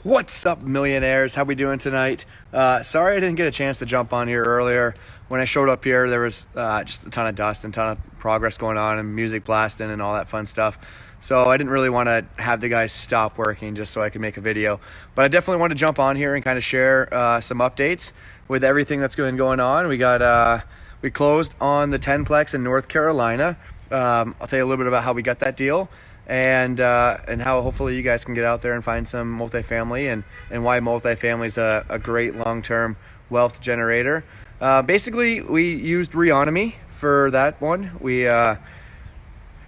What's up, millionaires? How we doing tonight? Sorry I didn't get a chance to jump on here earlier. When I showed up here, there was just a ton of dust and a ton of progress going on and music blasting and all that fun stuff. So I didn't really want to have the guys stop working just so I could make a video. But I definitely want to jump on here and kind of share some updates with everything that's been going on. We closed on the 10plex in North Carolina. I'll tell you a little bit about how we got that deal and how hopefully you guys can get out there and find some multifamily and why multifamily is a great long-term wealth generator. Basically, we used Renovate for that one. We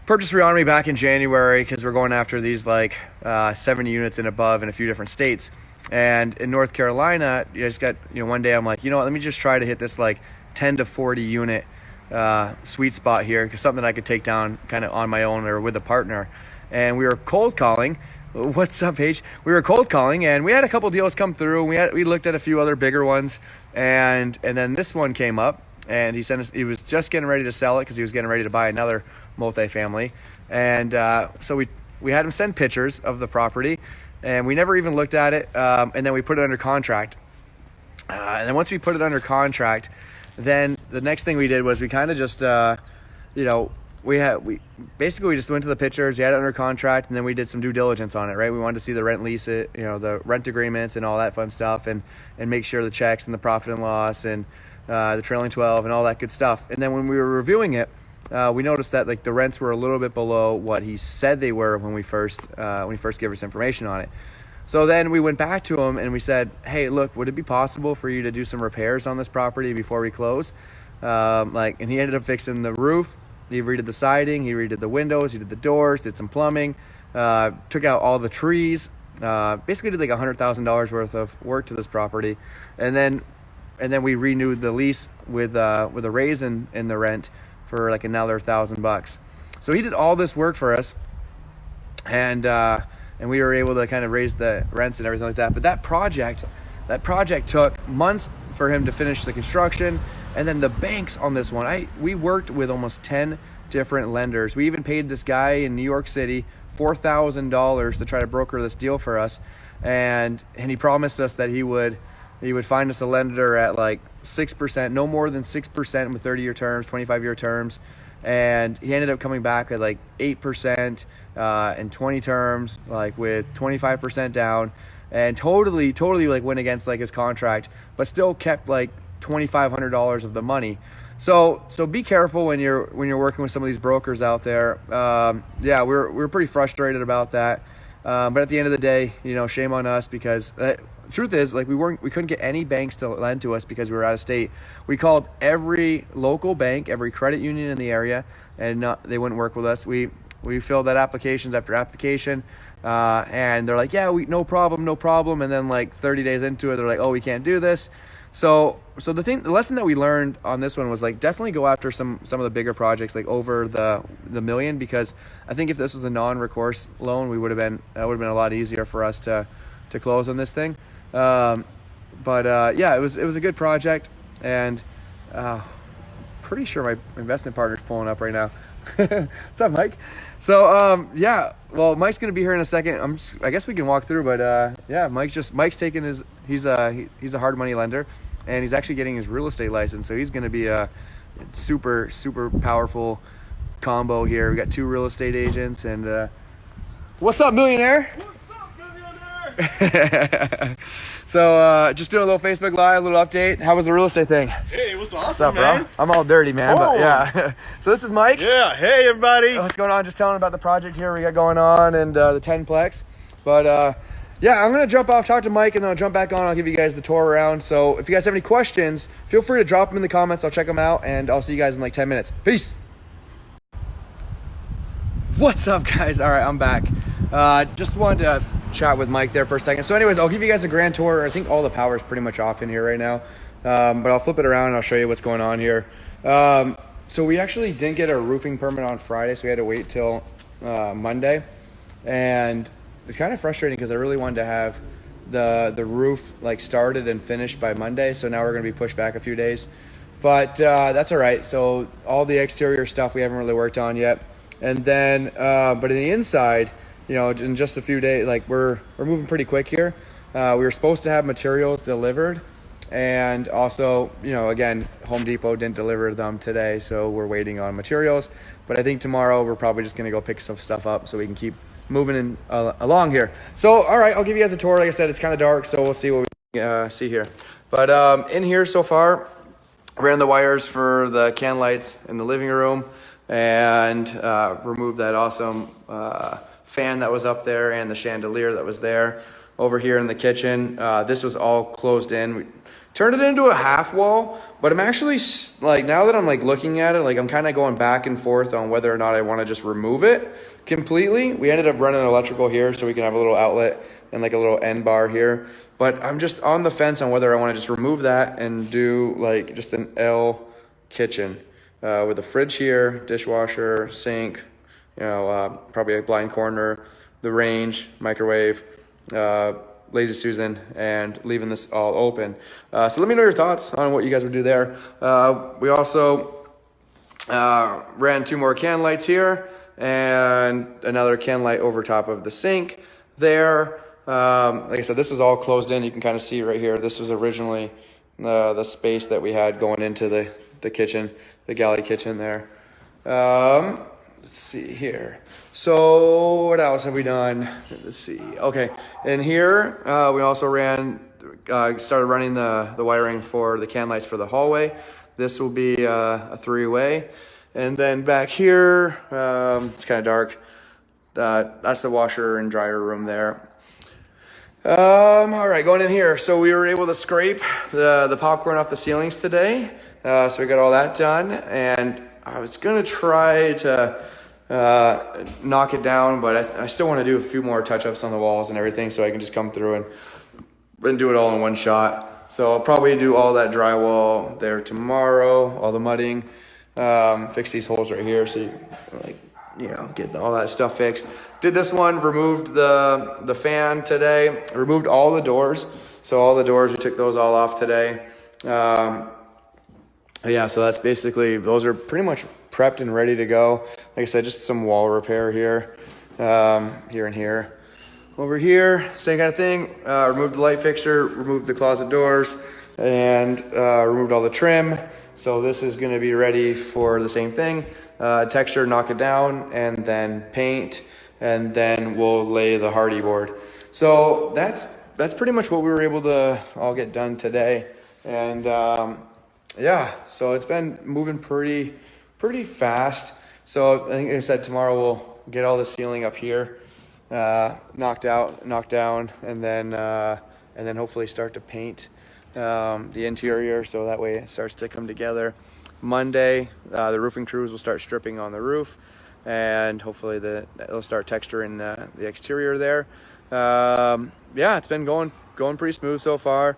purchased Renovate back in January because we're going after these 70 units and above in a few different states. And in North Carolina, one day I'm like, you know what, let me just try to hit this 10 to 40 unit sweet spot here, because something I could take down kind of on my own or with a partner. And we were cold calling. What's up, Paige? We were cold calling, and we had a couple deals come through. We looked at a few other bigger ones, and then this one came up, and he was just getting ready to sell it because he was getting ready to buy another multifamily. And so we had him send pictures of the property, and we never even looked at it. And then we put it under contract. And then once we put it under contract, then the next thing we did was we kind of just, we just went to the pictures, we had it under contract, and then we did some due diligence on it, right? We wanted to see the rent lease, the rent agreements and all that fun stuff, and make sure the checks and the profit and loss and the trailing 12 and all that good stuff. And then when we were reviewing it, we noticed that the rents were a little bit below what he said they were when he first gave us information on it. So then we went back to him and we said, hey, look, would it be possible for you to do some repairs on this property before we close? And he ended up fixing the roof. He redid the siding, he redid the windows, he did the doors, did some plumbing, took out all the trees, basically did $100,000 worth of work to this property. And then we renewed the lease with a raise in the rent for another $1,000. So he did all this work for us, and we were able to kind of raise the rents and everything like that. But that project took months for him to finish the construction. And then the banks on this one, we worked with almost 10 different lenders. We even paid this guy in New York City $4,000 to try to broker this deal for us. And he promised us that he would find us a lender at 6%, no more than 6% with 30-year terms, 25-year terms. And he ended up coming back at 8% and 20 terms, with 25% down, and totally went against his contract, but still kept $2,500 of the money. So be careful when you're working with some of these brokers out there. We're pretty frustrated about that. But at the end of the day, shame on us, because truth is, we couldn't get any banks to lend to us because we were out of state. We called every local bank, every credit union in the area, and they wouldn't work with us. We filled out applications after application, and they're like, yeah, no problem. And then 30 days into it, they're like, oh, we can't do this. So the lesson that we learned on this one was definitely go after some of the bigger projects, over the million, because I think if this was a non-recourse loan, that would have been a lot easier for us to close on this thing. It was a good project, and pretty sure my investment partner's pulling up right now. What's up, Mike? So Mike's gonna be here in a second. I guess we can walk through, but Mike's taking he's a hard money lender, and he's actually getting his real estate license. So he's gonna be a super powerful combo here. We got 2 real estate agents, and what's up, millionaire? So just doing a little Facebook Live, a little update. How was the real estate thing? Hey, it was awesome, what's up, man? Bro? I'm all dirty, man. But yeah. So this is Mike. Yeah. Hey, everybody. What's going on? Just telling about the project here we got going on, and the 10plex. But I'm gonna jump off, talk to Mike, and then I'll jump back on. I'll give you guys the tour around. So if you guys have any questions, feel free to drop them in the comments. I'll check them out, and I'll see you guys in 10 minutes. Peace. What's up, guys? All right, I'm back. Just wanted to chat with Mike there for a second. So anyways, I'll give you guys a grand tour. I think all the power is pretty much off in here right now, but I'll flip it around and I'll show you what's going on here. So we actually didn't get our roofing permit on Friday, so we had to wait till Monday, and it's kind of frustrating because I really wanted to have the roof started and finished by Monday. So now we're going to be pushed back a few days, but that's all right. So all the exterior stuff we haven't really worked on yet. And then, but in the inside, in just a few days, like we're moving pretty quick here. We were supposed to have materials delivered, and also, again, Home Depot didn't deliver them today, so we're waiting on materials. But I think tomorrow we're probably just gonna go pick some stuff up so we can keep moving along here. So, all right, I'll give you guys a tour. Like I said, it's kind of dark, so we'll see what we see here. But in here so far, ran the wires for the can lights in the living room, and removed that awesome fan that was up there and the chandelier that was there. Over here in the kitchen, this was all closed in. We turned it into a half wall, but I'm actually, like, now that I'm like looking at it, like I'm kind of going back and forth on whether or not I want to just remove it completely. We ended up running electrical here so we can have a little outlet and like a little end bar here. But I'm just on the fence on whether I want to just remove that and do like just an L kitchen with a fridge here, dishwasher, sink, probably a blind corner, the range, microwave, Lazy Susan, and leaving this all open. So let me know your thoughts on what you guys would do there. We also ran 2 more can lights here and another can light over top of the sink there. Like I said, this was all closed in. You can kind of see right here. This was originally the space that we had going into the kitchen, the galley kitchen there. Let's see here. So what else have we done? Let's see. Okay, in here we also started running the wiring for the can lights for the hallway. This will be a 3-way. And then back here, it's kind of dark. That's the washer and dryer room there. All right, going in here. So we were able to scrape the popcorn off the ceilings today. So we got all that done, and I was gonna try to knock it down, but I still want to do a few more touch-ups on the walls and everything, so I can just come through and do it all in one shot. So I'll probably do all that drywall there tomorrow, all the mudding, fix these holes right here, so get all that stuff fixed. Did this one, removed the fan today, removed all the doors. So all the doors, we took those all off today. Yeah, so that's basically, those are pretty much prepped and ready to go. Like I said, just some wall repair here, here and here. Over here, same kind of thing. Removed the light fixture, removed the closet doors, and removed all the trim. So this is gonna be ready for the same thing. Texture, knock it down, and then paint, and then we'll lay the hardy board. So that's pretty much what we were able to all get done today. And yeah, so it's been moving pretty fast. So I think, like I said, tomorrow we'll get all the ceiling up here knocked down, and then hopefully start to paint the interior, so that way it starts to come together. Monday, the roofing crews will start stripping on the roof, and hopefully it'll start texturing the exterior there. Yeah, it's been going pretty smooth so far.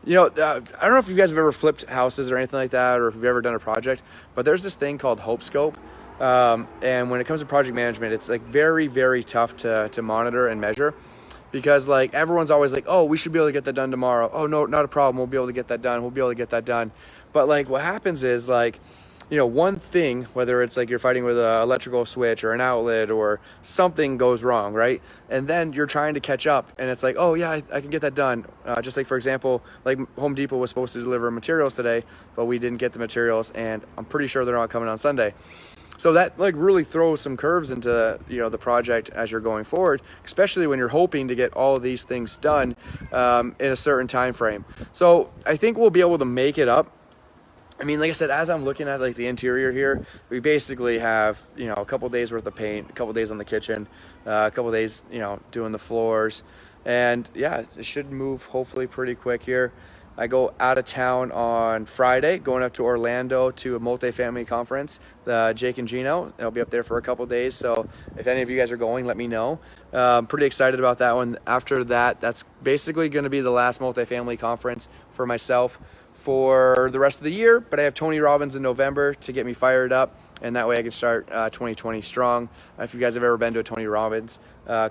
I don't know if you guys have ever flipped houses or anything like that, or if you've ever done a project, but there's this thing called Hope Scope. And when it comes to project management, it's like very, very tough to monitor and measure, because like everyone's always like, oh, we should be able to get that done tomorrow. Oh, no, not a problem. We'll be able to get that done. We'll be able to get that done. But like what happens is, like, one thing, whether it's like you're fighting with an electrical switch or an outlet or something goes wrong, right? And then you're trying to catch up, and it's like, oh yeah, I can get that done. Just like, for example, like Home Depot was supposed to deliver materials today, but we didn't get the materials, and I'm pretty sure they're not coming on Sunday. So that like really throws some curves into the project as you're going forward, especially when you're hoping to get all of these things done in a certain time frame. So I think we'll be able to make it up. I mean, like I said, as I'm looking at like the interior here, we basically have a couple days worth of paint, a couple days on the kitchen, a couple days doing the floors, and yeah, it should move hopefully pretty quick here. I go out of town on Friday, going up to Orlando to a multifamily conference, Jake and Gino. I'll be up there for a couple days, so if any of you guys are going, let me know. I'm pretty excited about that one. After that, that's basically going to be the last multifamily conference for myself for the rest of the year, but I have Tony Robbins in November to get me fired up. and that way I can start 2020 strong. If you guys have ever been to a Tony Robbins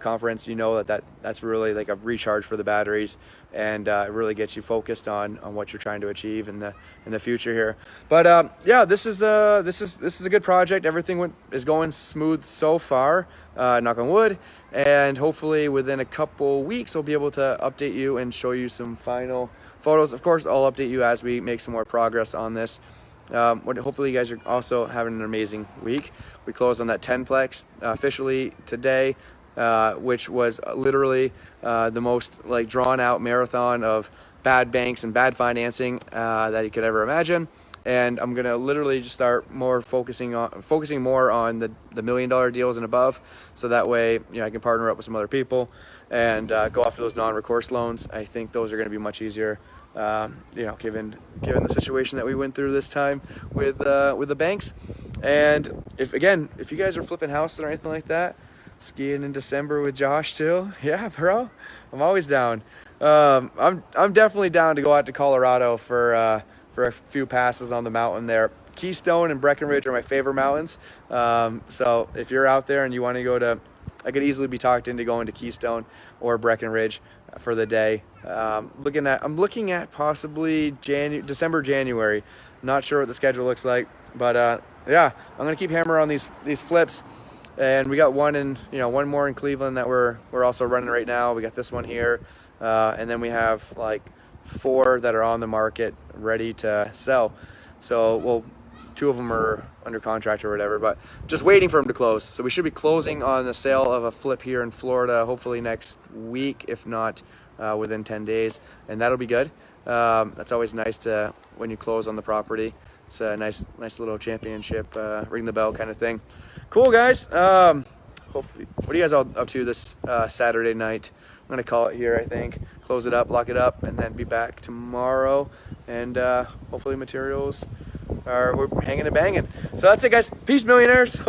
conference, you know that's really like a recharge for the batteries, and it really gets you focused on what you're trying to achieve in the future here. But yeah, this is a good project. Everything is going smooth so far, knock on wood, and hopefully within a couple weeks I'll be able to update you and show you some final photos. Of course, I'll update you as we make some more progress on this. Hopefully you guys are also having an amazing week. We closed on that 10plex officially today, which was literally the most like drawn out marathon of bad banks and bad financing that you could ever imagine. And I'm gonna literally just start focusing more on the $1 million deals and above, so that way I can partner up with some other people and go after those non-recourse loans. I think those are going to be much easier, given the situation that we went through this time with the banks. And if you guys are flipping houses or anything like that, skiing in December with Josh too, yeah, bro, I'm always down. I'm definitely down to go out to Colorado for a few passes on the mountain there. Keystone and Breckenridge are my favorite mountains. So if you're out there and you want to go to, I could easily be talked into going to Keystone or Breckenridge for the day. I'm looking at possibly December, January. Not sure what the schedule looks like, but yeah, I'm gonna keep hammering on these flips. And we got one more in Cleveland that we're also running right now. We got this one here, and then we have like 4 that are on the market ready to sell. So, well, 2 of them are under contract or whatever, but just waiting for them to close. So we should be closing on the sale of a flip here in Florida, hopefully next week, if not within 10 days, and that'll be good. That's always nice to when you close on the property. It's a nice little championship, ring the bell kind of thing. Cool, guys. Hopefully, what are you guys all up to this Saturday night? I'm gonna call it here, I think. Close it up, lock it up, and then be back tomorrow. And hopefully materials we're hanging and banging. So that's it, guys. Peace, millionaires.